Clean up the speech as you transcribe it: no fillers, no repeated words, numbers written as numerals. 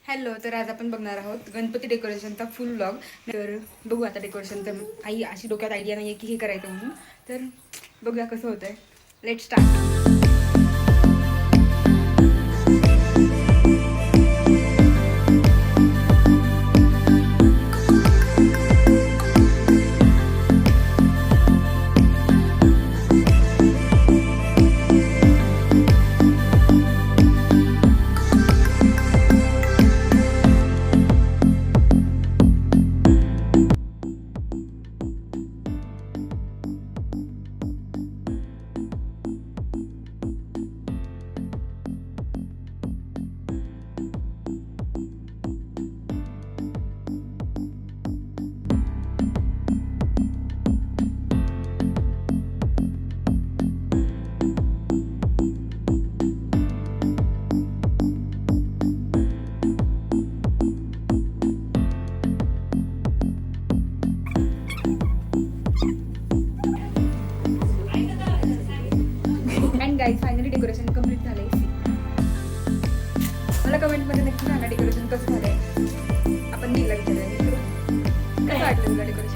Hello, तर आज आपण बघणार आहोत गणपती डेकोरेशनचा फुल व्लॉग. तर बघू आता डेकोरेशन. तर आई अशी डोक्यात आयडिया नाही आहे की हे करायचं म्हणून. तर बघूया कसं होतंय. Let start. And guys finally decoration complete झालंय. मला कमेंटमध्ये नक्की सांगा डेकोरेशन कसं झालंय. आपण नीला विचारूया. कसं वाटलं तुला डेकोरेशन?